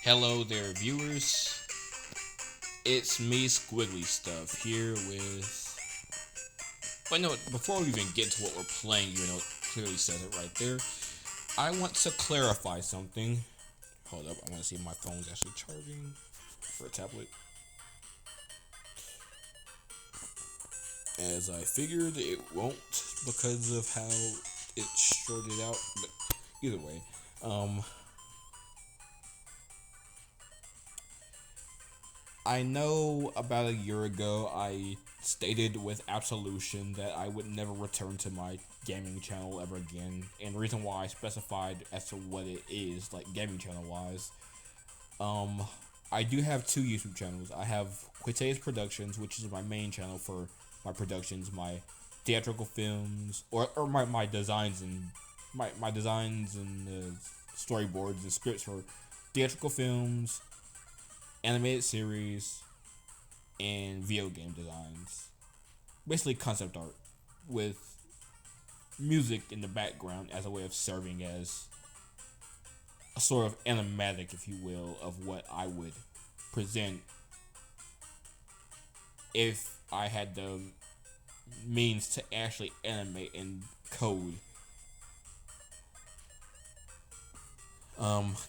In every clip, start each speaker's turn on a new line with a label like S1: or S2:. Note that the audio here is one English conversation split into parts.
S1: Hello there, viewers. It's me, Squiggly Stuff, here with. But no, before we even get to what we're playing, it clearly says it right there. I want to clarify something. Hold up, I want to see if my phone's actually charging for a tablet. As I figured it won't because of how it's shorted out. But either way, I know about a year ago I stated with absolution that I would never return to my gaming channel ever again, and the reason why I specified as to what it is, like gaming channel wise, um, I do have two YouTube channels. I have Quitae's Productions, which is my main channel for my productions, my theatrical films, or my designs and my designs and storyboards and scripts for theatrical films, animated series, and video game designs. Basically, concept art with music in the background as a way of serving as a sort of animatic, if you will, of what I would present if I had the means to actually animate and code.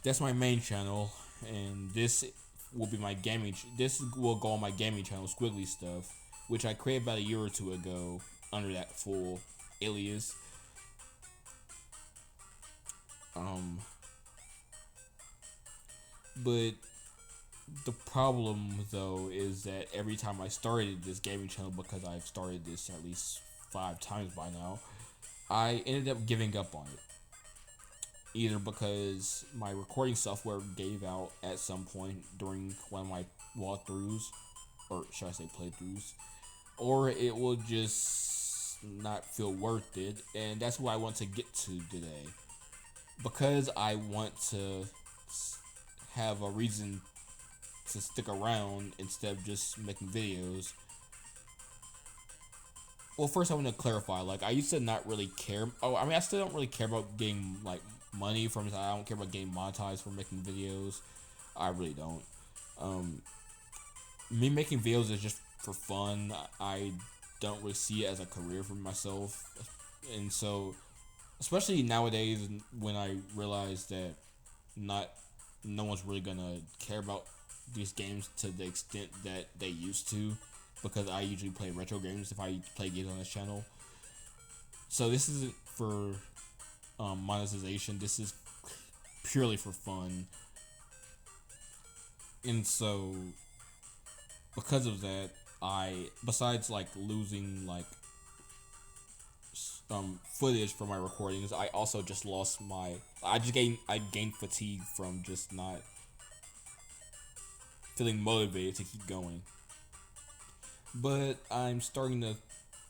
S1: That's my main channel, and this will be my gaming. This will go on my gaming channel, Squiggly Stuff, which I created about a year or two ago under that full alias. But the problem though is that every time I started this gaming channel, because I've started this at least 5 times by now, I ended up giving up on it. Either because my recording software gave out at some point during one of my walkthroughs, or should I say playthroughs, or it will just not feel worth it, and that's what I want to get to today. Because I want to have a reason to stick around instead of just making videos. Well, first I want to clarify. Like, I used to not really care. Oh, I mean, I still don't really care about getting like money from it. I don't care about getting monetized for making videos. I really don't. Me making videos is just for fun. I don't really see it as a career for myself, and so, especially nowadays when I realize that not no one's really gonna care about these games to the extent that they used to, because I usually play retro games if I play games on this channel. So this isn't for monetization. This is purely for fun, and so because of that, besides like losing like footage from my recordings, I also just lost my. I gained fatigue from just not feeling motivated to keep going. But I'm starting to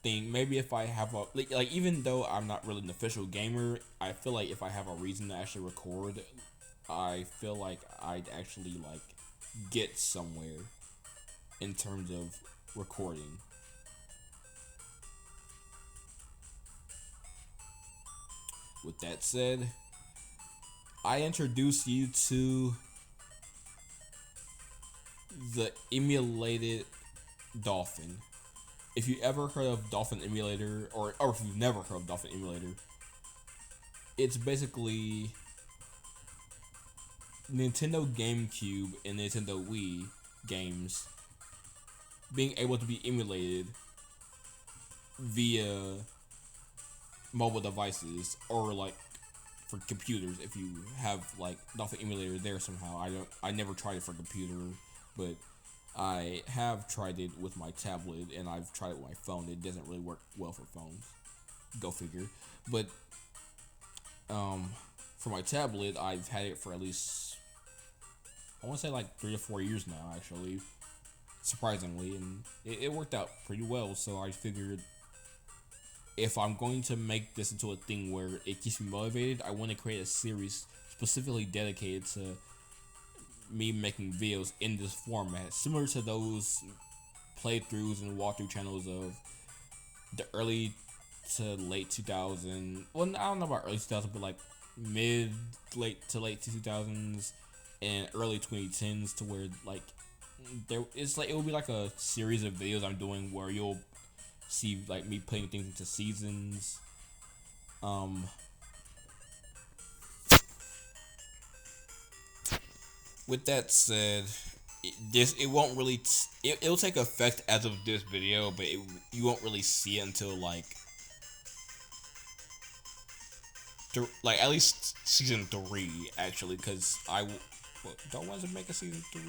S1: think maybe if I have a like even though I'm not really an official gamer, I feel like if I have a reason to actually record, I feel like I'd actually like get somewhere in terms of recording. With that said, I introduce you to the emulated Dolphin. If you ever heard of Dolphin Emulator, or if you've never heard of Dolphin Emulator, it's basically Nintendo GameCube and Nintendo Wii games being able to be emulated via mobile devices, or like for computers if you have like Dolphin Emulator there somehow. I never tried it for computer, but I have tried it with my tablet, and I've tried it with my phone. It doesn't really work well for phones. Go figure. But for my tablet, I've had it for at least, I want to say like 3 to 4 years now, actually, surprisingly, and it worked out pretty well. So I figured if I'm going to make this into a thing where it keeps me motivated, I want to create a series specifically dedicated to me making videos in this format, similar to those playthroughs and walkthrough channels of the early to late 2000. Well, I don't know about early 2000, but like mid, late to late 2000s, in early 2010s to where like there it's like it will be like a series of videos I'm doing where you'll see like me putting things into seasons. Um, with that said, it won't really it'll take effect as of this video, but you won't really see it until like at least season 3 actually, because don't want to make a season 3.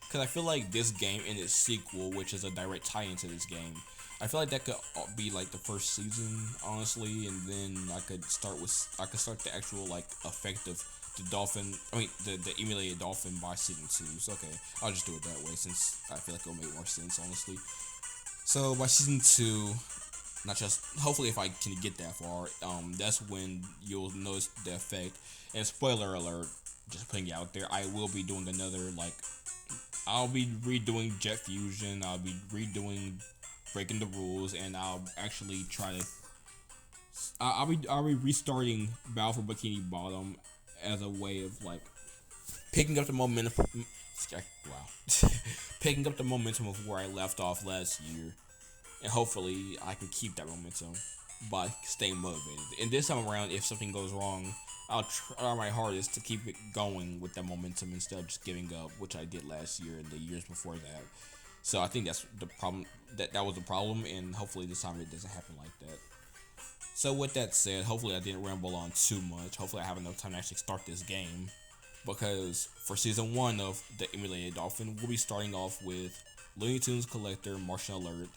S1: Because I feel like this game and its sequel, which is a direct tie-in to this game, I feel like that could be like the first season, honestly, and then I could start the actual like effect of the dolphin. I mean, the emulated dolphin by season 2. So okay, I'll just do it that way since I feel like it'll make more sense, honestly. So by season 2, not just hopefully if I can get that far, that's when you'll notice the effect. And spoiler alert, just putting it out there, I will be doing another like I'll be redoing Jet Fusion. I'll be redoing Breaking the Rules, and I'll actually try to. I'll be restarting Battle for Bikini Bottom as a way of like picking up the momentum. Wow, picking up the momentum of where I left off last year, and hopefully I can keep that momentum by staying motivated. And this time around, if something goes wrong, I'll try my hardest to keep it going with that momentum instead of just giving up, which I did last year and the years before that. So I think that's the problem. That was the problem, and hopefully this time it doesn't happen like that. So with that said, hopefully I didn't ramble on too much. Hopefully I have enough time to actually start this game, because for season 1 of the emulated dolphin, we'll be starting off with Looney Tunes Collector Martian Alert.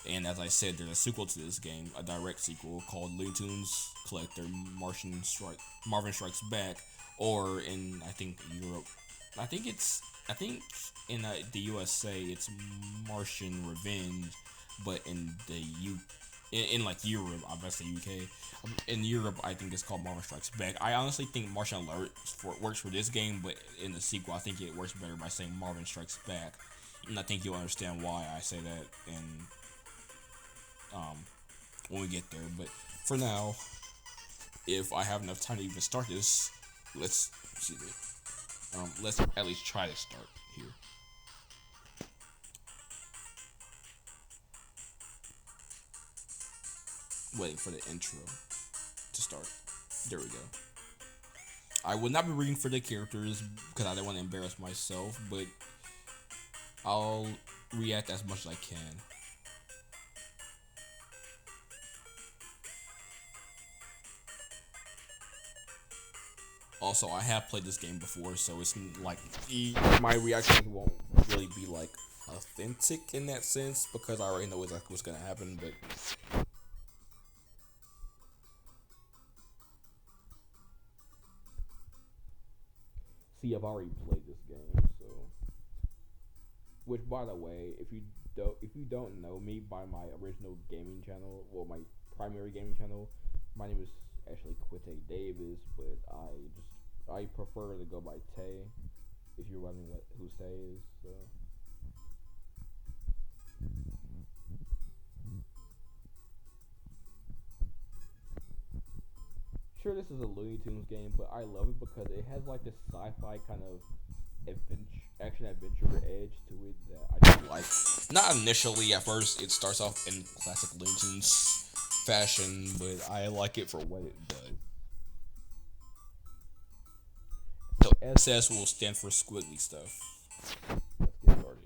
S1: And as I said, there's a sequel to this game, a direct sequel called Looney Tunes Collector Marvin Strikes Back, or in I think Europe, I think in the USA it's Martian Revenge, but in the in like Europe, I bet say UK. In Europe, I think it's called Marvin Strikes Back. I honestly think Martian Alert works for this game, but in the sequel, I think it works better by saying Marvin Strikes Back, and I think you'll understand why I say that when we get there. But for now, if I have enough time to even start this, let's see it. Let's at least try to start here. Waiting for the intro to start. There we go. I will not be reading for the characters because I don't want to embarrass myself, but I'll react as much as I can. Also, I have played this game before, so it's like my reactions won't really be like authentic in that sense because I already know exactly what's gonna happen. But see, I've already played this game, so which, by the way, if you don't know me by my original gaming channel, well, my primary gaming channel, my name is actually Quite Davis, but I prefer to go by Tay. If you're wondering who Tay is, so. Sure, this is a Looney Tunes game, but I love it because it has like this sci-fi kind of action adventure edge to it that I do like. Not initially, at first, it starts off in classic Looney Tunes fashion, but I like it for what it does. So SS will stand for squiggly stuff. Let's get started.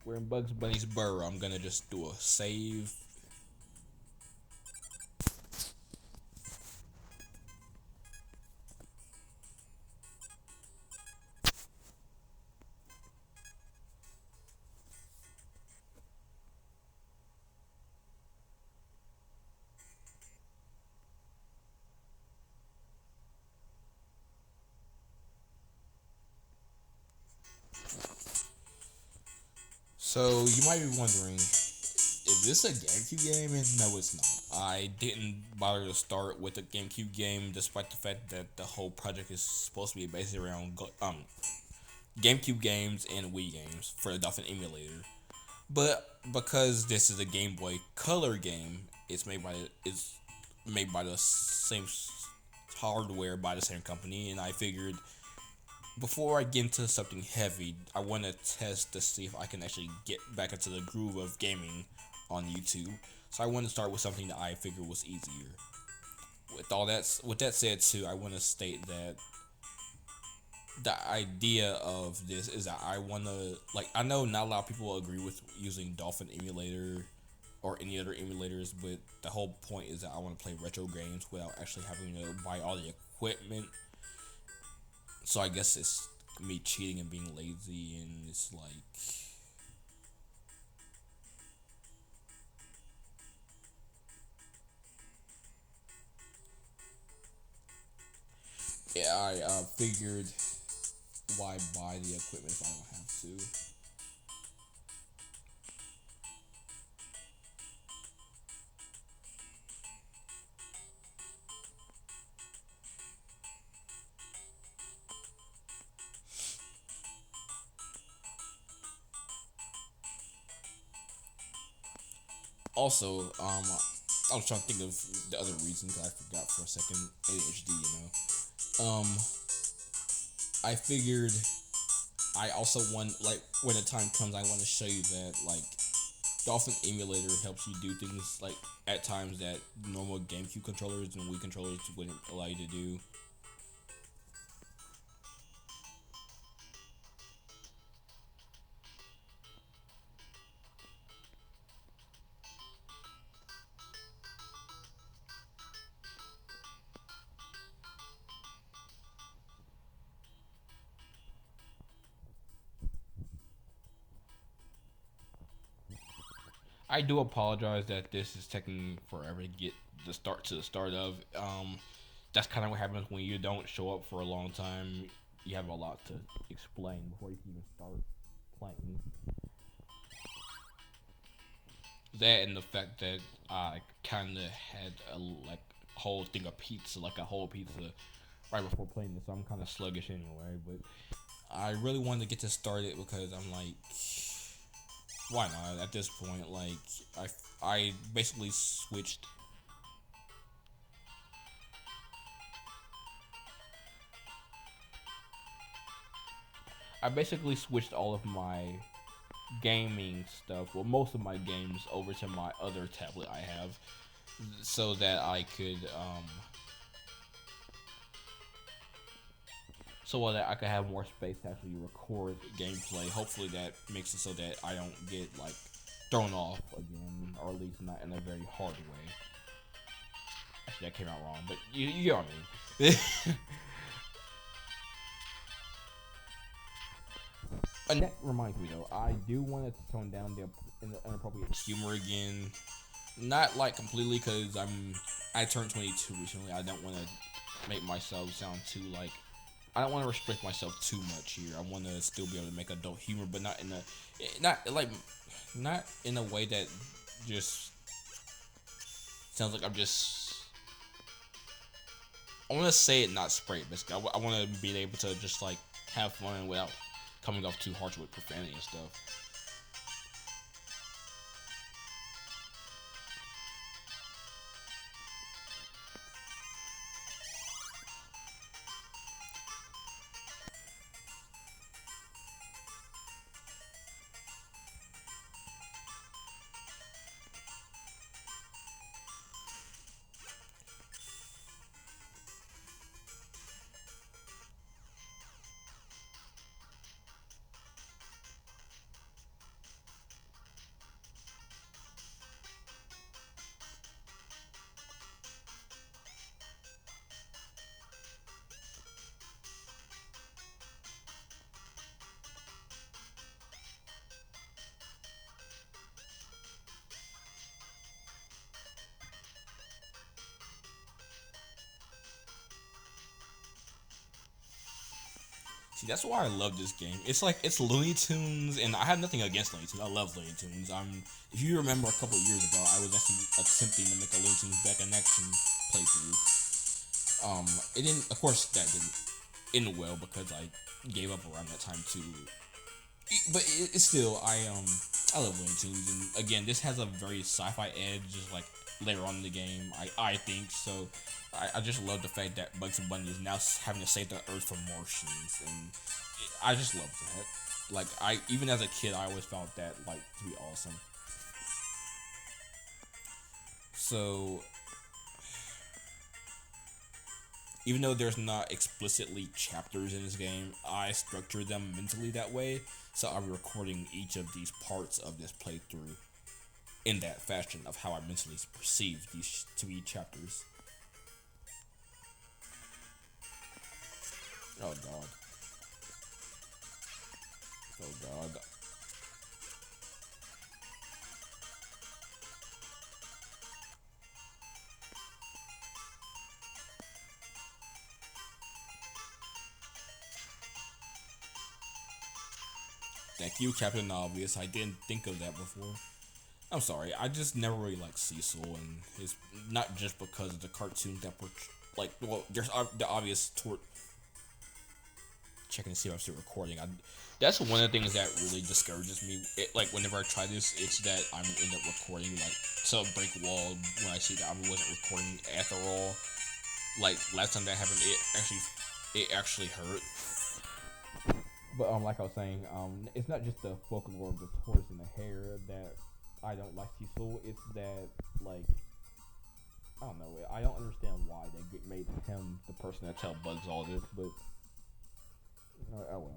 S1: We're in Bugs Bunny's burrow. I'm gonna just do a save. So you might be wondering Is this a GameCube game? No, it's not. I didn't bother to start with a GameCube game, despite the fact that the whole project is supposed to be based around GameCube games and Wii games for the Dolphin emulator. But because this is a Game Boy Color game, it's made by the same hardware by the same company, and I figured before I get into something heavy, I want to test to see if I can actually get back into the groove of gaming on YouTube. So I want to start with something that I figured was easier. With that said, too, I want to state that the idea of this is that I want to, like, I know not a lot of people agree with using Dolphin emulator or any other emulators, but the whole point is that I want to play retro games without actually having to buy all the equipment. So I guess it's me cheating and being lazy, and it's like, yeah, I figured why buy the equipment if I don't have to. Also, I was trying to think of the other reason because I forgot for a second. ADHD, you know. I figured I also want, like, when the time comes, I want to show you that, like, Dolphin emulator helps you do things like at times that normal GameCube controllers and Wii controllers wouldn't allow you to do. I do apologize that this is taking forever to get the start of. That's kind of what happens when you don't show up for a long time. You have a lot to explain before you can even start playing. That and the fact that I kind of had a like whole thing of pizza, like a whole pizza, right before playing this. So I'm kind of sluggish anyway. But I really wanted to get this started because I'm like, why not? At this point, like I basically switched. I basically switched all of my gaming stuff, well, most of my games, over to my other tablet I have, so that I could so that I could have more space to actually record gameplay. Hopefully that makes it so that I don't get like thrown off again, or at least not in a very hard way. Actually, that came out wrong, but you get what I mean. And that reminds me though, I do want to tone down the inappropriate humor again. Not like completely, because I turned 22 recently. I don't want to make myself sound too like, I don't want to restrict myself too much here. I want to still be able to make adult humor, but not in a way that just sounds like I'm just. I want to say it, not spray it. Basically, I want to be able to just like have fun without coming off too harsh with profanity and stuff. See, that's why I love this game. It's like it's Looney Tunes, and I have nothing against Looney Tunes. I love Looney Tunes. If you remember a couple of years ago, I was actually attempting to make a Looney Tunes back in action playthrough. It didn't. Of course, that didn't end well because I gave up around that time too. But it's still, I love Looney Tunes, and again, this has a very sci-fi edge, just like later on in the game. I think so. I just love the fact that Bugs Bunny is now having to save the Earth from Martians, and I just love that. Like even as a kid, I always found that like to be awesome. So even though there's not explicitly chapters in this game, I structure them mentally that way. So I'll be recording each of these parts of this playthrough in that fashion of how I mentally perceive these to be chapters. Oh god. Oh god. Thank you, Captain Obvious. I didn't think of that before. I'm sorry. I just never really liked Cecil, and it's not just because of the cartoon that like. Well, there's the obvious checking to see if I'm still recording. That's one of the things that really discourages me. Like whenever I try this, it's that I'm end up recording like so break wall when I see that I wasn't recording after all. Like last time that happened, it actually hurt. But like I was saying, it's not just the folklore of the tortoise and the hare that I don't like Cecil. It's that like I don't know. I don't understand why they made him the person that tell Bugs all this, but oh well.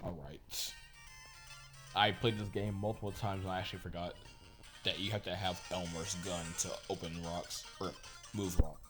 S1: All right. I played this game multiple times and I actually forgot that you have to have Elmer's gun to open rocks or move rocks.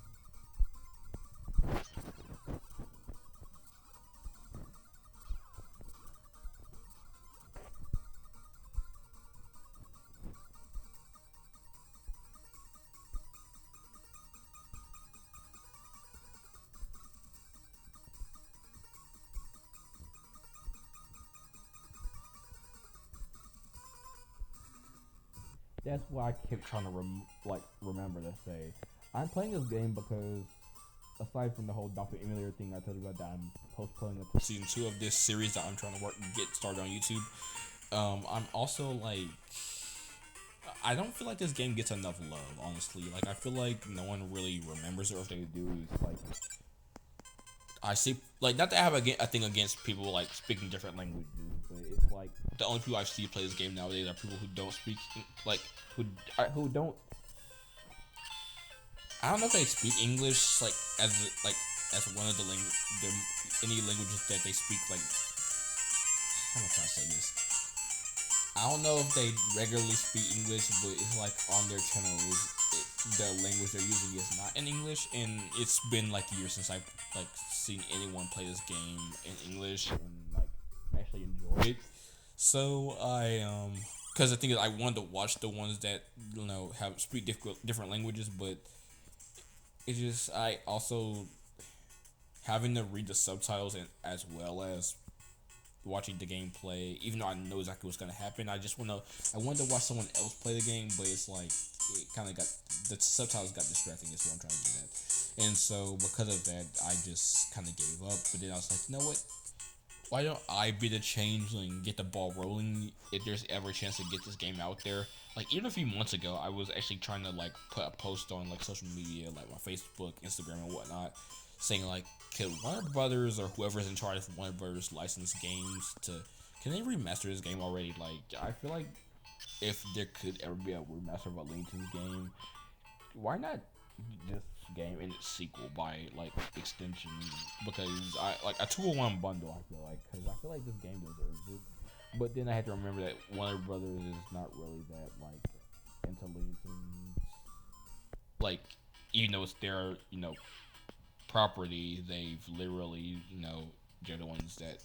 S1: That's why I kept trying to remember to say I'm playing this game because aside from the whole Doctor Emulator thing I told you about, that I'm postponing the season 2 of this series that I'm trying to get started on YouTube. I'm also like I don't feel like this game gets enough love, honestly. Like I feel like no one really remembers it, or if they do, it's like I see, like, not that I have a thing against people like speaking different languages, but it's like the only people I see play this game nowadays are people who don't speak, like, who don't. I don't know if they speak English as one of the any languages that they speak. Like, how am I trying to say this? I don't know if they regularly speak English, but it's like on their channels, the language they're using is not in English, and it's been like years since I've like seen anyone play this game in English and like actually enjoy it. So because the thing is, I wanted to watch the ones that have speak different languages, but it's just I also having to read the subtitles and as well as watching the gameplay, even though I know exactly what's gonna happen. I wanted to watch someone else play the game, but it's like it kind of got the subtitles got distracting. Is what I'm trying to get at, and so because of that, I just kind of gave up. But then I was like, you know what? Why don't I be the changeling and get the ball rolling if there's ever a chance to get this game out there? Like even a few months ago, I was actually trying to like put a post on like social media, like my Facebook, Instagram, and whatnot, saying like, could Warner Brothers or whoever's in charge of Warner Brothers license games can they remaster this game already? Like I feel like if there could ever be a remaster of a Looney Tunes game, why not this game and its sequel by like extension? Because I like a 201 bundle. I feel like this game deserves it. But then I had to remember that Warner Brothers is not really that like into Looney Tunes. Like even though it's their property, they've literally they're the ones that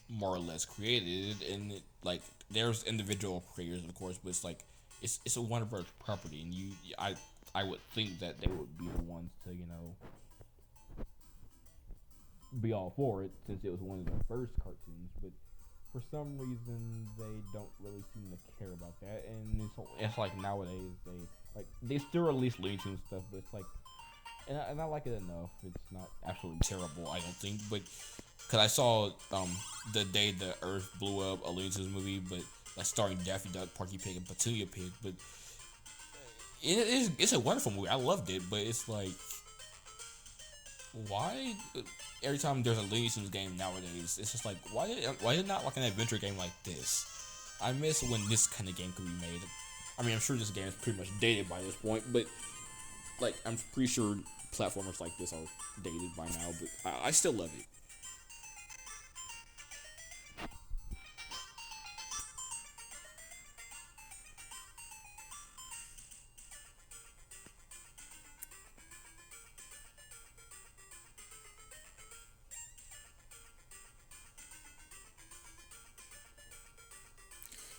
S1: more or less created it, and like there's individual creators of course, but it's like it's a Warner Bros. Property, and I would think that they would be the ones to be all for it since it was one of their first cartoons, but for some reason they don't really seem to care about that, and it's like nowadays they still release Looney Tunes stuff, but it's like and I like it enough. It's not absolutely terrible, I don't think, but because I saw the day the Earth blew up, a Looney Tunes movie, but like starring Daffy Duck, Porky Pig, and Petunia Pig, but it's a wonderful movie. I loved it, but it's like why every time there's a Looney Tunes game nowadays, it's just like why is not like an adventure game like this? I miss when this kind of game could be made. I mean, I'm sure this game is pretty much dated by this point, but like I'm pretty sure platformers like this are dated by now. But I still love it.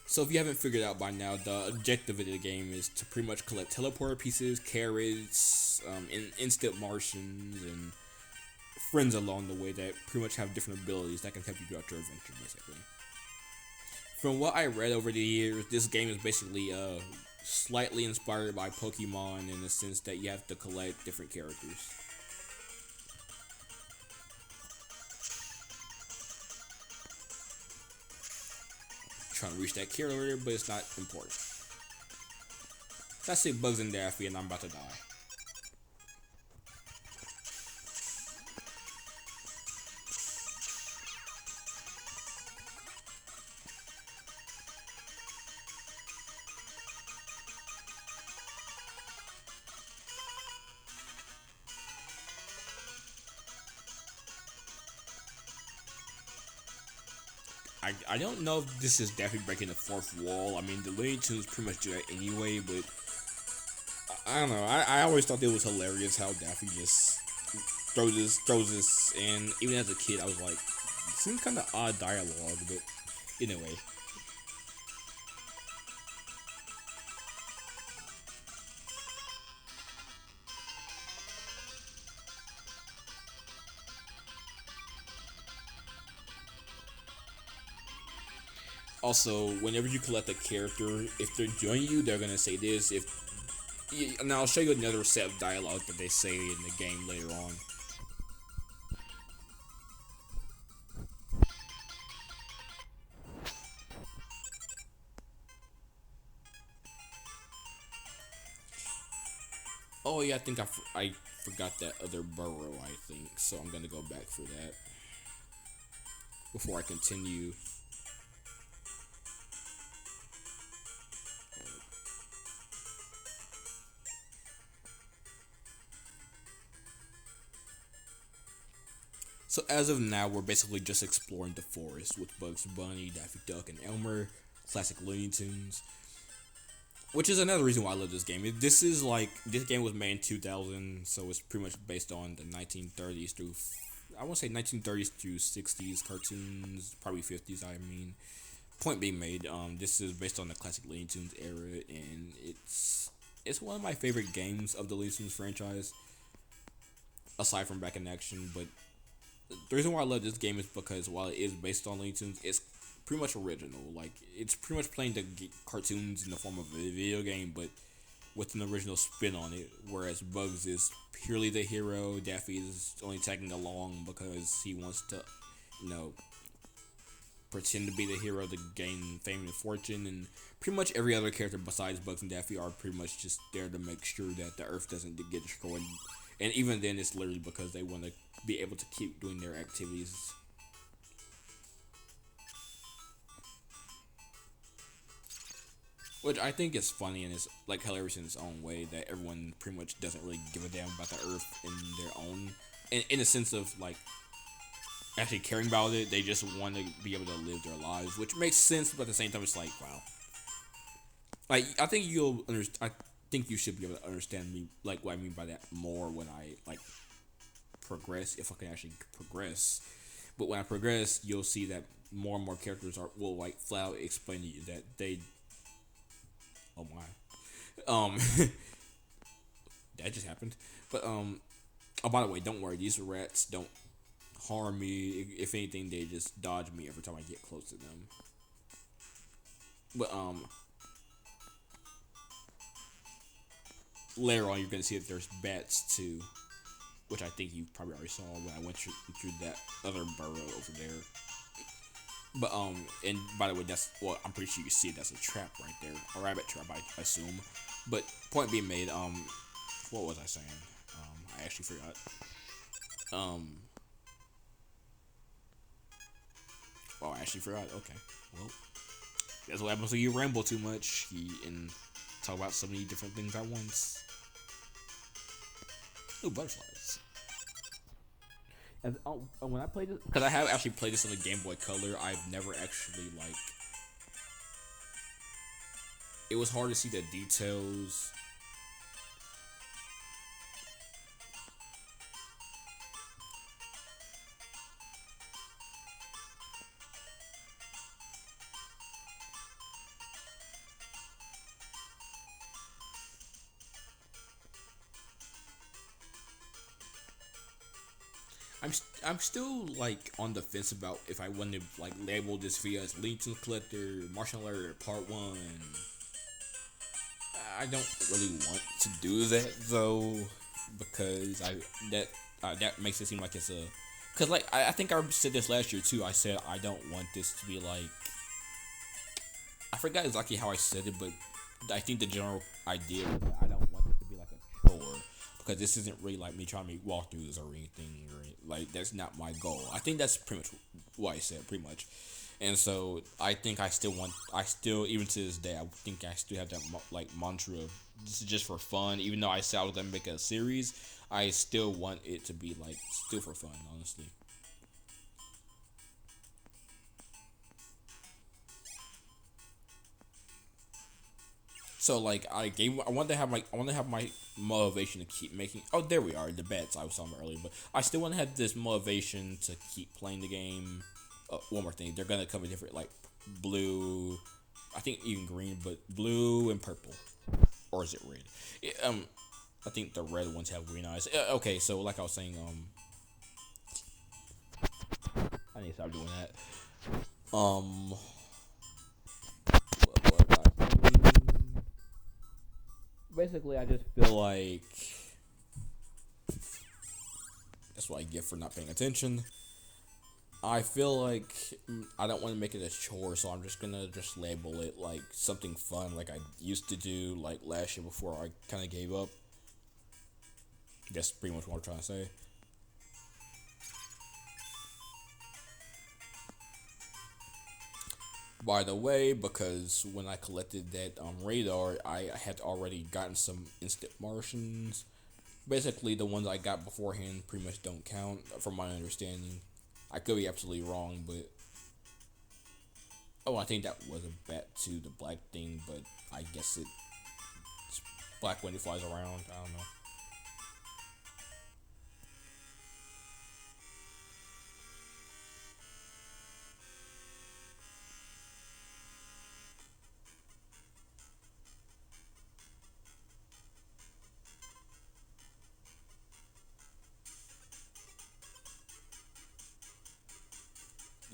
S1: So if you haven't figured out by now, the objective of the game is to pretty much collect teleporter pieces, carrots, instant Martians, and friends along the way that pretty much have different abilities that can help you throughout your adventure, basically. From what I read over the years, this game is basically slightly inspired by Pokemon in the sense that you have to collect different characters. Trying to reach that carrier, but it's not important. That's say Bugs and Daffy, and I'm about to die. I don't know if this is Daffy breaking the fourth wall. I mean, the Looney Tunes pretty much do that anyway, but I don't know. I always thought it was hilarious how Daffy just throws this, and even as a kid, I was like, it seems kind of odd dialogue, but anyway. Also, whenever you collect a character, if they're joining you, they're gonna say this. And I'll show you another set of dialogue that they say in the game later on. Oh yeah, I think I forgot that other burrow. I think so. I'm gonna go back for that before I continue. So as of now, we're basically just exploring the forest with Bugs Bunny, Daffy Duck, and Elmer, classic Looney Tunes. Which is another reason why I love this game. This game was made in 2000, so it's pretty much based on the 1930s through, I want to say 1930s through 60s cartoons, probably 50s. I mean, point being made, this is based on the classic Looney Tunes era, and it's one of my favorite games of the Looney Tunes franchise, aside from Back in Action. But the reason why I love this game is because while it is based on Looney Tunes, it's pretty much original. Like, it's pretty much playing the cartoons in the form of a video game, but with an original spin on it. Whereas Bugs is purely the hero, Daffy is only tagging along because he wants to, you know, pretend to be the hero to gain fame and fortune. And pretty much every other character besides Bugs and Daffy are pretty much just there to make sure that the Earth doesn't get destroyed. And even then, it's literally because they want to be able to keep doing their activities. Which I think is funny and is like hilarious in its own way that everyone pretty much doesn't really give a damn about the Earth in their own, in a sense of like actually caring about it. They just want to be able to live their lives, which makes sense, but at the same time, it's like wow. Like I think you'll understand. think you should be able to understand me, like what I mean by that more when I like progress, if I can actually progress. But when I progress, you'll see that more and more characters will like flat out explain to you that they. Oh my. That just happened. But oh, by the way, don't worry. These rats don't harm me. If anything, they just dodge me every time I get close to them. But later on, you're gonna see that there's bats too, which I think you probably already saw when I went through that other burrow over there. But and by the way, that's well, I'm pretty sure you see it. That's a trap right there, a rabbit trap, I assume. But point being made, what was I saying? I actually forgot. Oh, I actually forgot. Okay, well, that's what happens when you ramble too much and talk about so many different things at once. Ooh, butterflies. And when I played this, because I have actually played this on the Game Boy Color, I've never actually like. It was hard to see the details. I'm still like on the fence about if I want to like label this video as Legion Collector, Martial Alert Part 1. I don't really want to do that though, because that makes it seem like it's a, cause like I think I said this last year too. I said I don't want this to be like, I forgot exactly how I said it, but I think the general idea was that I don't want this to be like a chore, because this isn't really like me trying to make walkthroughs or anything, or like that's not my goal. I think that's pretty much what I said, pretty much. And so I think I still, even to this day, I think I still have that like mantra of this is just for fun. Even though I said I was gonna make a series, I still want it to be like still for fun, honestly. So like I want to have my motivation to keep making. Oh, there we are, the bets I was talking about earlier. But I still want to have this motivation to keep playing the game. One more thing, they're gonna come in different like blue, I think even green, but blue and purple, or is it red? I think the red ones have green eyes. Okay, so like I was saying, I need to stop doing that. What was I saying? Basically, I just feel like that's what I get for not paying attention. I feel like I don't want to make it a chore, so I'm just gonna just label it like something fun, like I used to do like last year before I kind of gave up. That's pretty much what I'm trying to say. By the way, because when I collected that radar, I had already gotten some instant Martians. Basically, the ones I got beforehand pretty much don't count, from my understanding. I could be absolutely wrong, but oh, I think that was a bat to the black thing, but I guess it's black when it flies around. I don't know.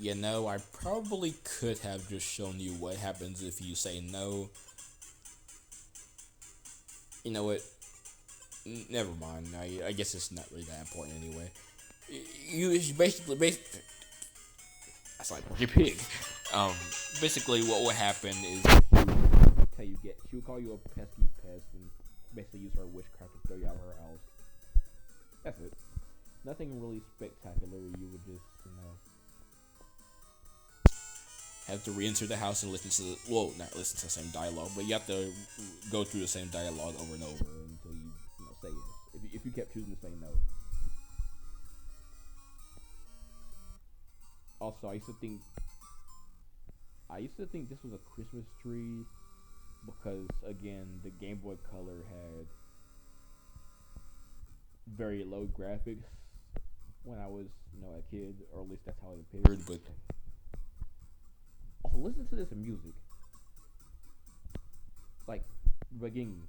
S1: You know, I probably could have just shown you what happens if you say no. You know what? Never mind. I guess it's not really that important anyway. You basically that's like your pig. Basically, what would happen is she would call you a pesky pest and basically use her witchcraft to throw you out of her house. That's it. Nothing really spectacular. You would just, have to re-enter the house and listen to not listen to the same dialogue, but you have to go through the same dialogue over and over until you, say yes. If you kept choosing to say no. Also, I used to think this was a Christmas tree, because again, the Game Boy Color had very low graphics when I was, a kid, or at least that's how it appeared. But also, listen to this music, like beginning.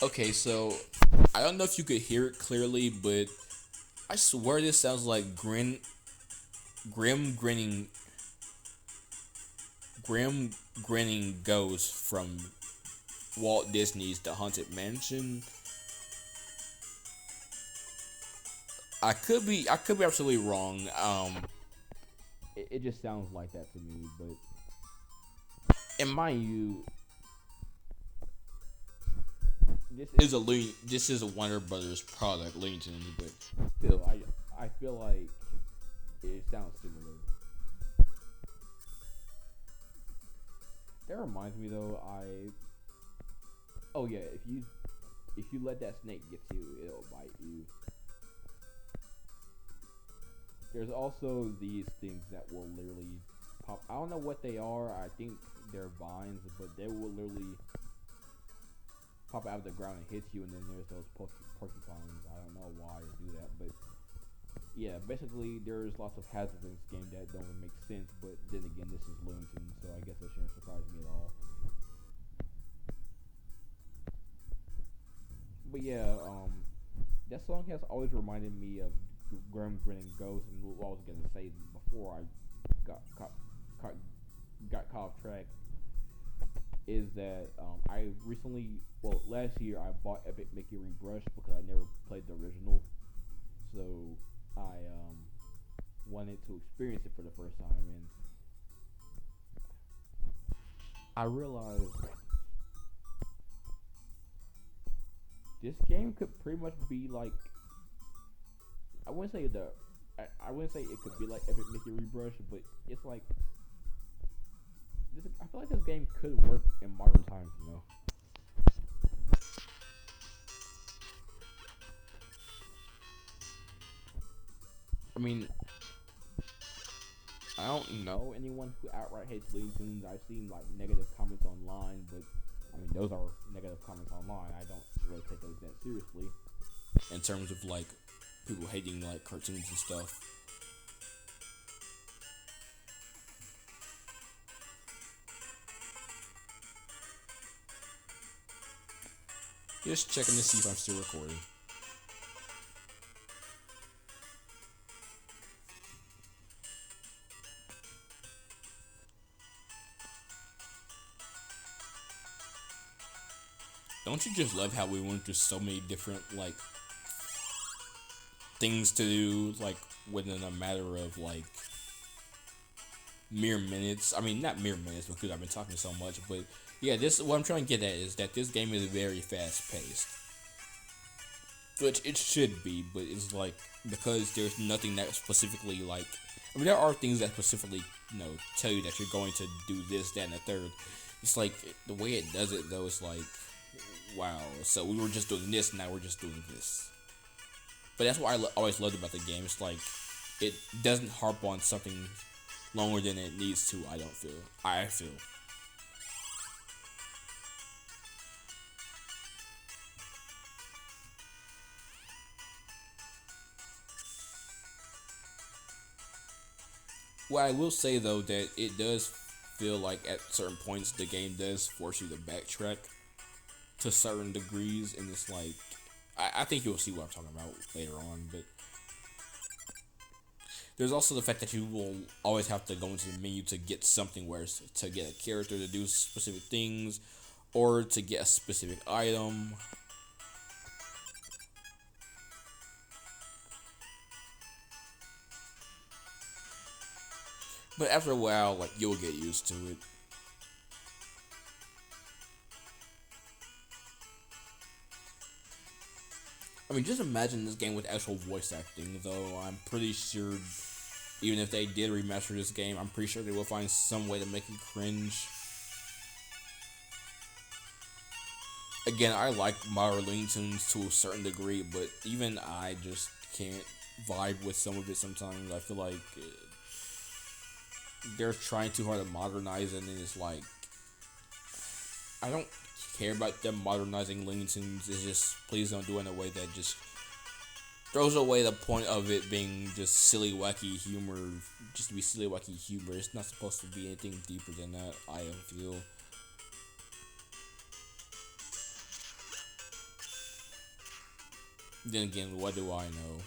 S1: Okay, so I don't know if you could hear it clearly, but I swear this sounds like grim grinning, grim grinning ghost from Walt Disney's The Haunted Mansion. I could be absolutely wrong. It just sounds like that to me, but and mind you, this is a Warner Brothers product, Looney Tunes, but still, I feel like it sounds similar. That reminds me though, oh yeah, if you let that snake get you, it'll bite you. There's also these things that will literally pop. I don't know what they are. I think they're vines, but they will literally pop out of the ground and hit you. And then there's those porcupines. I don't know why they do that, but yeah, basically there's lots of hazards in this game that don't make sense. But then again, this is Looney Tunes, so I guess that shouldn't surprise me at all. But yeah, that song has always reminded me of Grim Grinning Ghost, and what I was gonna say before I got caught, got caught off track is that I recently, well, last year I bought Epic Mickey Rebrushed because I never played the original, so I wanted to experience it for the first time, and I realized this game could pretty much be like, I wouldn't say I wouldn't say it could be like Epic Mickey Rebrushed, but it's like I feel like this game could work in modern times. I mean, I don't know anyone who outright hates Looney Tunes. I've seen like negative comments online, but I mean those are negative comments online. I don't really take those that seriously. In terms of like people hating like cartoons and stuff. Just checking to see if I'm still recording. Don't you just love how we went through so many different like things to do like within a matter of like mere minutes? I mean, not mere minutes because I've been talking so much, but yeah, this what I'm trying to get at is that this game is very fast paced, which it should be, but it's like because there's nothing that specifically like. I mean, there are things that specifically tell you that you're going to do this, that, and the third. It's like the way it does it though. It's like, wow. So we were just doing this, now we're just doing this. But that's what I always loved about the game. It's like it doesn't harp on something longer than it needs to. I feel. Well, I will say though that it does feel like at certain points the game does force you to backtrack to certain degrees, and it's like I think you'll see what I'm talking about later on. But there's also the fact that you will always have to go into the menu to get something, where it's to get a character to do specific things, or to get a specific item. But after a while, like you'll get used to it. I mean, just imagine this game with actual voice acting, though. I'm pretty sure, even if they did remaster this game, I'm pretty sure they will find some way to make it cringe. Again, I like modern Looney Tunes to a certain degree, but even I just can't vibe with some of it sometimes. I feel like they're trying too hard to modernize it, and it's like I don't care about them modernizing Looney Tunes. It's just please don't do it in a way that just throws away the point of it being just silly, wacky humor. Just to be silly, wacky humor. It's not supposed to be anything deeper than that, I feel. Then again, what do I know?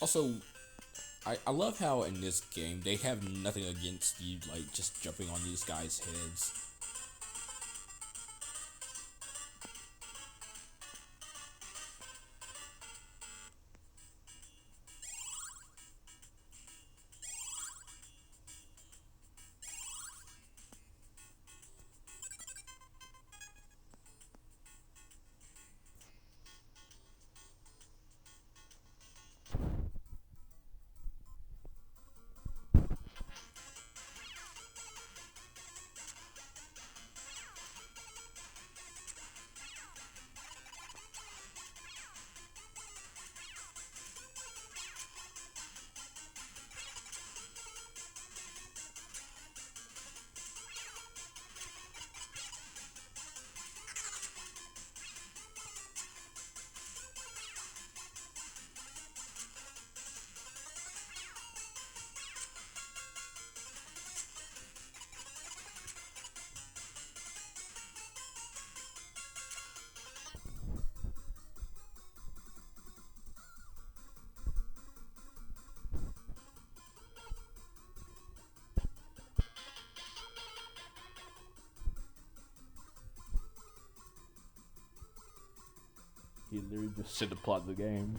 S1: Also, I love how in this game they have nothing against you like just jumping on these guys' heads. He literally just said the plot of the game.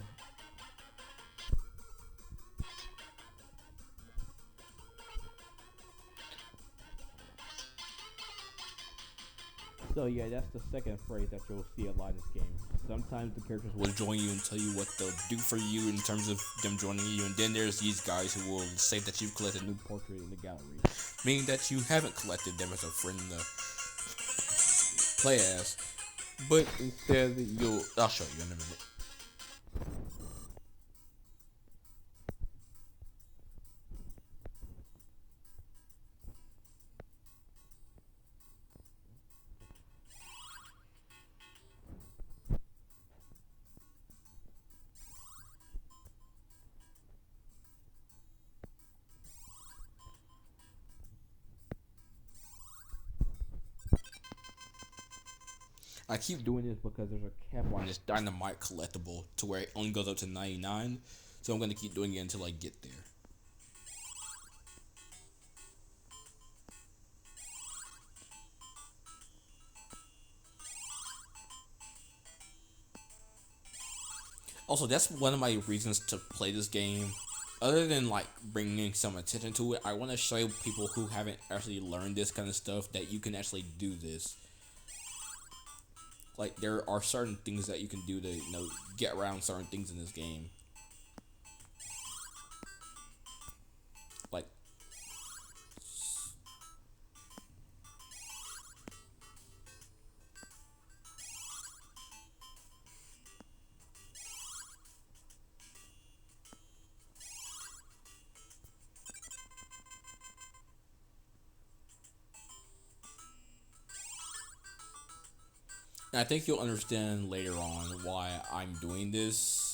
S1: So yeah, that's the second phrase that you'll see a lot in this game. Sometimes the characters will join you and tell you what they'll do for you in terms of them joining you, and then there's these guys who will say that you've collected a new portrait in the gallery, meaning that you haven't collected them as a friend to play as, but instead I'll show you in a minute. I keep doing this because there's a cap on this dynamite collectible to where it only goes up to 99. So I'm going to keep doing it until I get there. Also, that's one of my reasons to play this game. Other than like bringing some attention to it, I want to show people who haven't actually learned this kind of stuff that you can actually do this. Like there are certain things that you can do to get around certain things in this game. Like I think you'll understand later on why I'm doing this.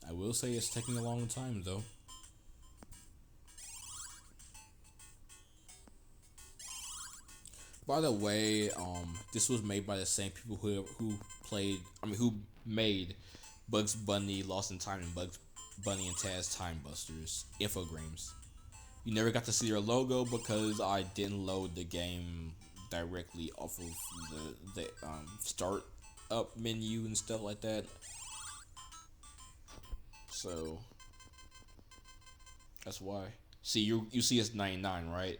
S1: I will say it's taking a long time though. By the way, this was made by the same people who made Bugs Bunny Lost in Time and Bugs Bunny and Taz Time Busters infogrames. You never got to see their logo because I didn't load the game directly off of the start up menu and stuff like that. So that's why. See, you see it's 99, right?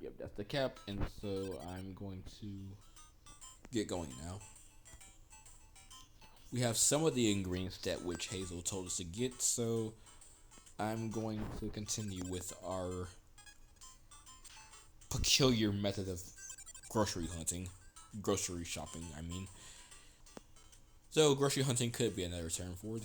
S1: Yep, that's the cap, and so I'm going to get going now. We have some of the ingredients that which Hazel told us to get, so I'm going to continue with our peculiar method of grocery hunting. Grocery shopping, I mean. So, grocery hunting could be another term for it.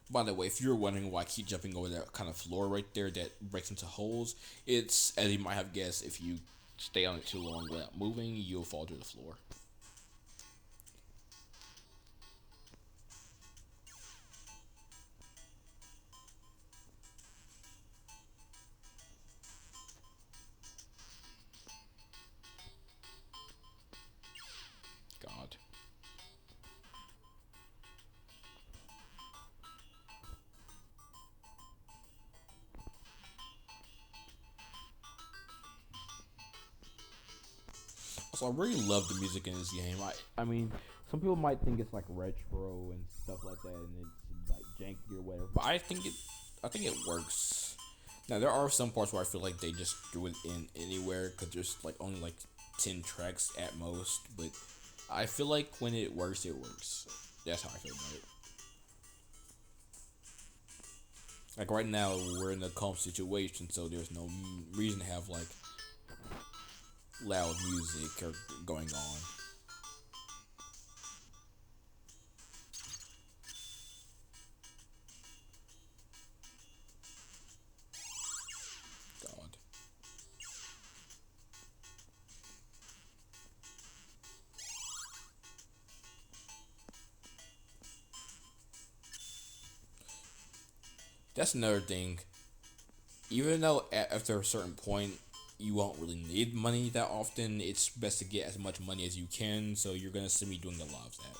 S1: By the way, if you're wondering why I keep jumping over that kind of floor right there that breaks into holes, it's, as you might have guessed, if you stay on it too long without moving, you'll fall to the floor. God. Also, I really love the music in this game. I mean, some people might think it's like retro and stuff like that, and it's like janky or whatever. But I think it works. Now there are some parts where I feel like they just threw it in anywhere because there's like only like 10 tracks at most. But I feel like when it works, it works. That's how I feel about it. Like right now, we're in a calm situation, so there's no reason to have like loud music or going on. God. That's another thing. Even though after a certain point you won't really need money that often, it's best to get as much money as you can. So you're gonna see me doing a lot of that.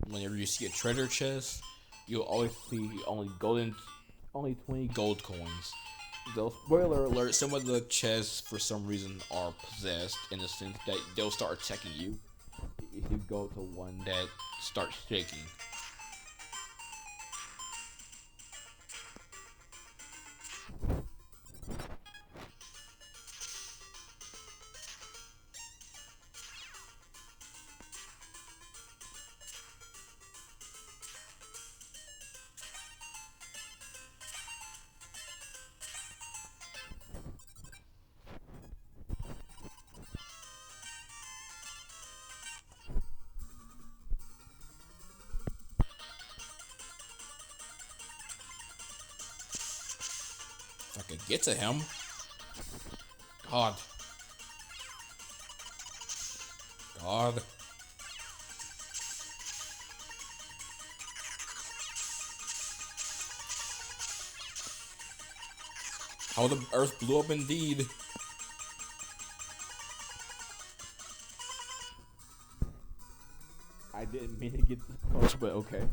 S1: Whenever you see a treasure chest, you'll always see only 20 gold coins. Though, spoiler alert, some of the chests for some reason are possessed in the sense that they'll start attacking you if you go to one that starts shaking. If I could get to him. God. God. How the earth blew up indeed. I didn't mean to get this close, but okay.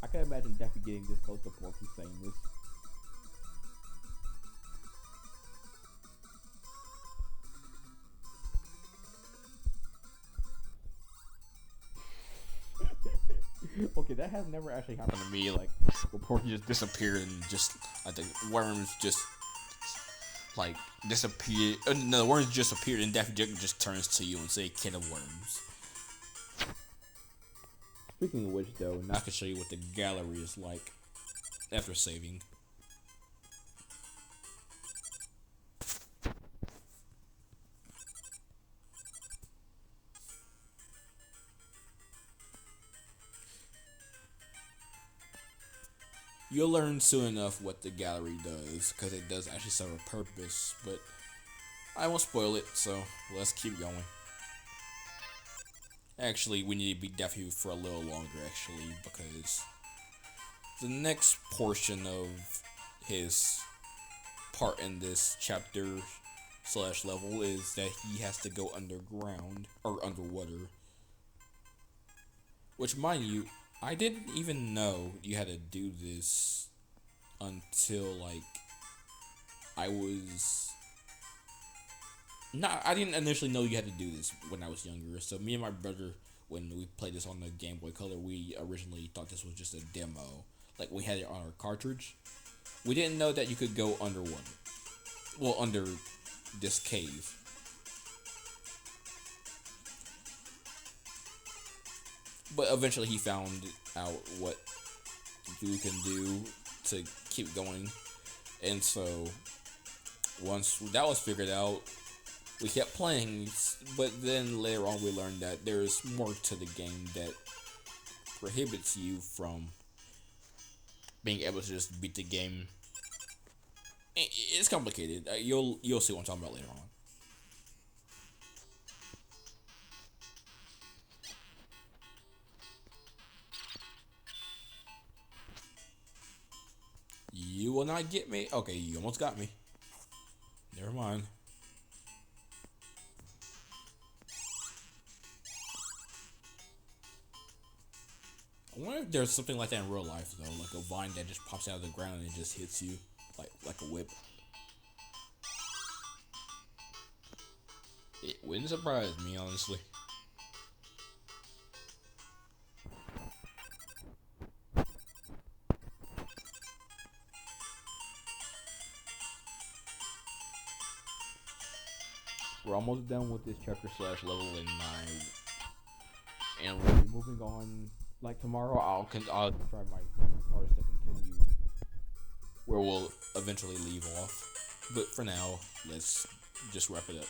S1: I could imagine Daffy getting this close to Porky saying this. Okay, that has never actually happened to me. Like, where Porky just disappeared and just, I think, worms just, like, disappeared. No, the worms just appeared and Daffy Duck just turns to you and say, "Can of worms." Speaking of which, though, now I can show you what the gallery is like. after saving. You'll learn soon enough what the gallery does, because it does actually serve a purpose, but I won't spoil it, so let's keep going. Actually, we need to be deaf for a little longer, actually, because the next portion of his part in this chapter slash level is that he has to go underground, or underwater. Which, mind you, I didn't even know you had to do this until, like, I didn't initially know you had to do this when I was younger. So me and my brother, when we played this on the Game Boy Color, we originally thought this was just a demo. Like, we had it on our cartridge. We didn't know that you could go underwater. Well, under this cave. But eventually he found out what you can do to keep going. And so, once that was figured out, we kept playing, but then later on we learned that there's more to the game that prohibits you from being able to just beat the game. It's complicated. You'll see what I'm talking about later on. You will not get me? Okay, you almost got me. Never mind. I wonder if there's something like that in real life, though, like a vine that just pops out of the ground and it just hits you, like a whip. It wouldn't surprise me, honestly. We're almost done with this chapter slash level in 9, and we'll be moving on. Like tomorrow, I'll try my hardest to continue where we'll eventually leave off. But for now, let's just wrap it up.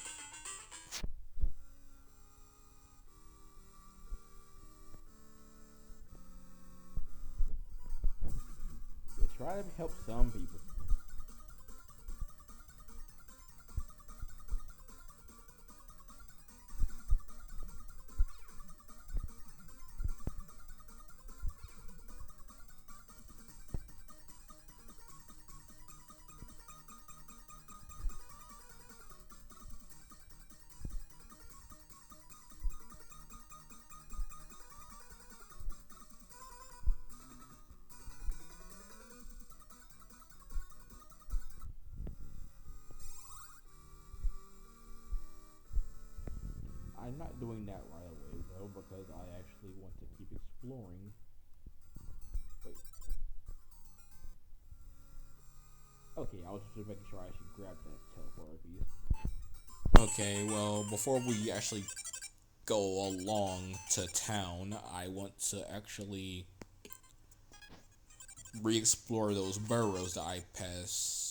S1: Yeah, try to help some people. I'm not doing that right away, though, because I actually want to keep exploring. Wait. Okay, I was just making sure I should grab that teleporter piece. Okay, well, before we actually go along to town, I want to actually re-explore those burrows that I passed.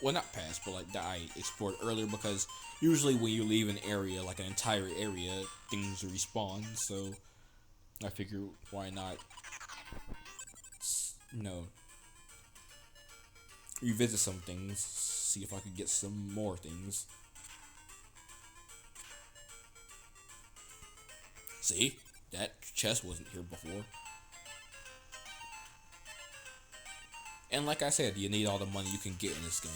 S1: Well, not passed, but like that I explored earlier, because usually when you leave an area, like an entire area, things respawn. So I figure, why not, revisit some things, see if I could get some more things. See, that chest wasn't here before. And like I said, you need all the money you can get in this game.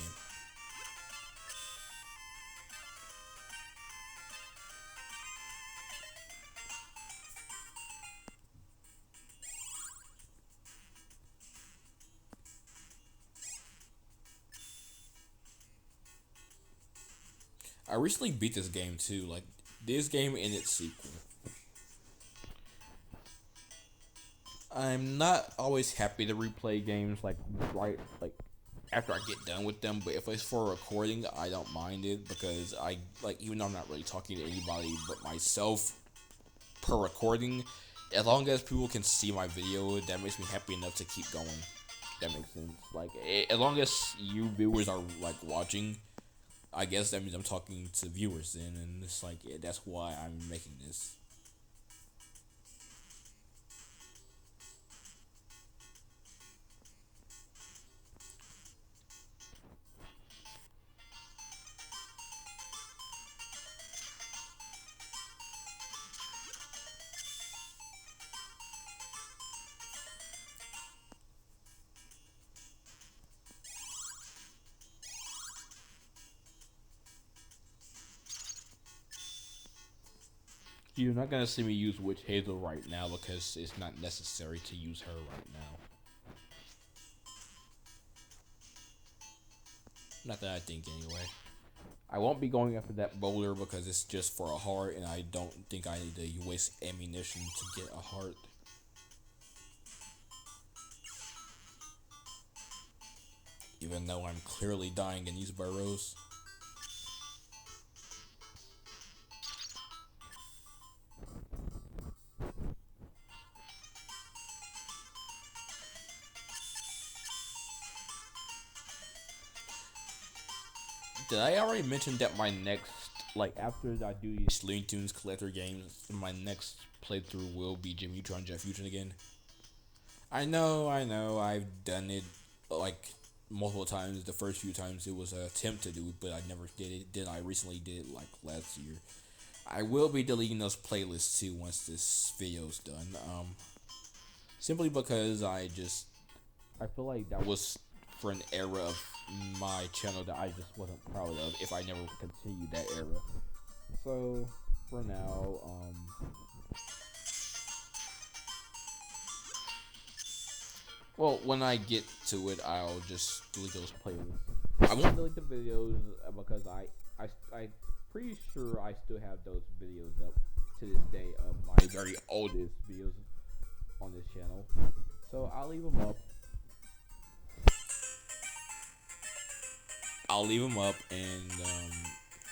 S1: I recently beat this game too, like this game and its sequel. I'm not always happy to replay games like after I get done with them, but if it's for a recording, I don't mind it, because I even though I'm not really talking to anybody but myself per recording, as long as people can see my video, that makes me happy enough to keep going. That makes sense. Like, as long as you viewers are like watching, I guess that means I'm talking to viewers then, and it's like, yeah, that's why I'm making this. You're not gonna see me use Witch Hazel right now because it's not necessary to use her right now. Not that I think anyway. I won't be going after that boulder because it's just for a heart, and I don't think I need to waste ammunition to get a heart. Even though I'm clearly dying in these burrows. Did I already mention that my next, like, after I do these Looney Tunes collector games, my next playthrough will be Jimmy Neutron Jet Fusion again? I know, I've done it, like, multiple times. The first few times it was an attempt to do it, but I never did it. Then I recently did it, like, last year. I will be deleting those playlists, too, once this video's done. Simply because I feel like that was for an era of my channel that I just wasn't proud of if I never continued that era. So, for now, well, when I get to it, I'll just delete those playlists. I won't delete the videos because I pretty sure I still have those videos up to this day of my very oldest videos on this channel. So I'll leave them up. And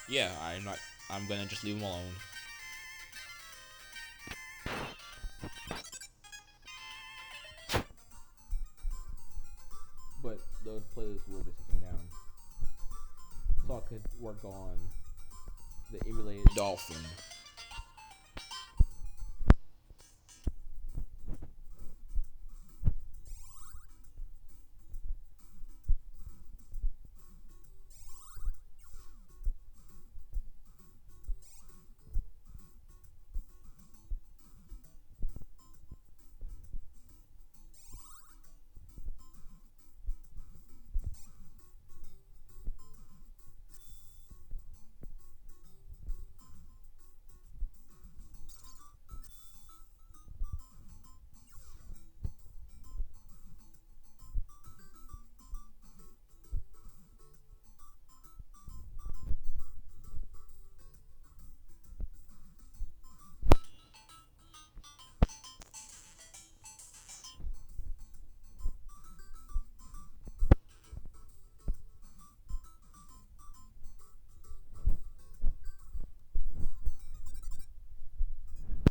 S1: yeah, I'm gonna just leave them alone. But those playlists will be taken down, so I could work on the emulated dolphin.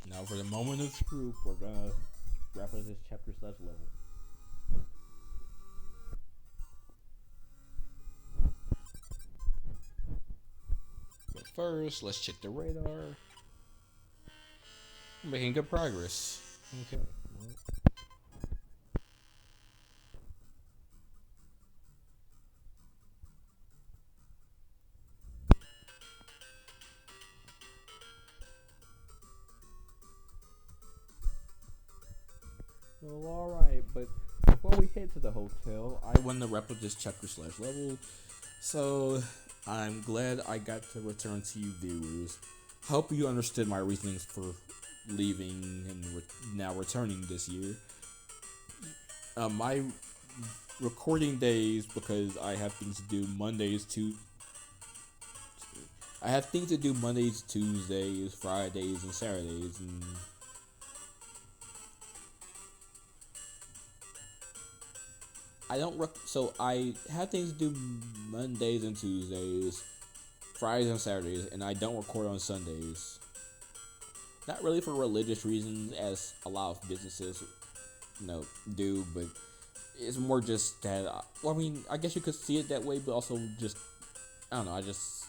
S1: Now for the moment of truth, we're gonna wrap up this chapter slash level. But first, let's check the radar. We're making good progress. Okay. Well, alright, but before we head to the hotel, I want to wrap up this chapter slash level. So, I'm glad I got to return to you viewers. Hope you understood my reasonings for leaving and now returning this year. My recording days, because I have things to do Mondays, Tuesdays, Fridays, and Saturdays, and so I have things to do Mondays and Tuesdays, Fridays and Saturdays, and I don't record on Sundays. Not really for religious reasons, as a lot of businesses, do, but it's more just that. Well, I mean, I guess you could see it that way, but also just I don't know. I just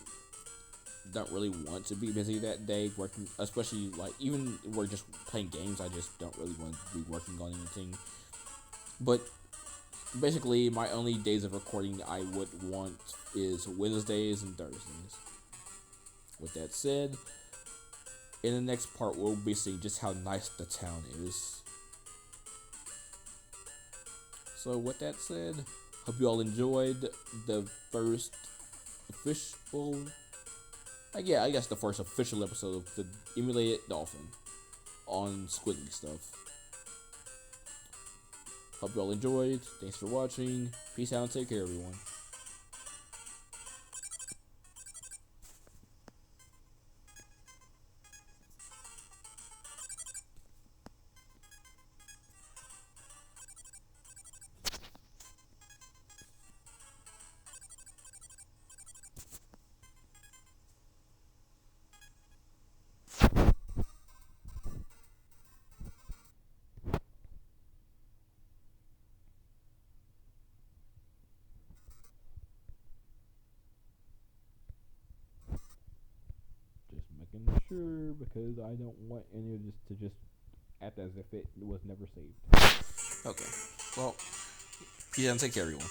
S1: don't really want to be busy that day working, especially like even we're just playing games. I just don't really want to be working on anything. But basically, my only days of recording I would want is Wednesdays and Thursdays. With that said, in the next part, we'll be seeing just how nice the town is. So, with that said, hope you all enjoyed the first official. Yeah, I guess the first official episode of the Emulated Dolphin on Squidly stuff. Hope you all enjoyed. Thanks for watching. Peace out and take care, everyone. Just making sure because I don't want any of this to just act as if it was never saved. Okay. Well, peace out and take care, everyone.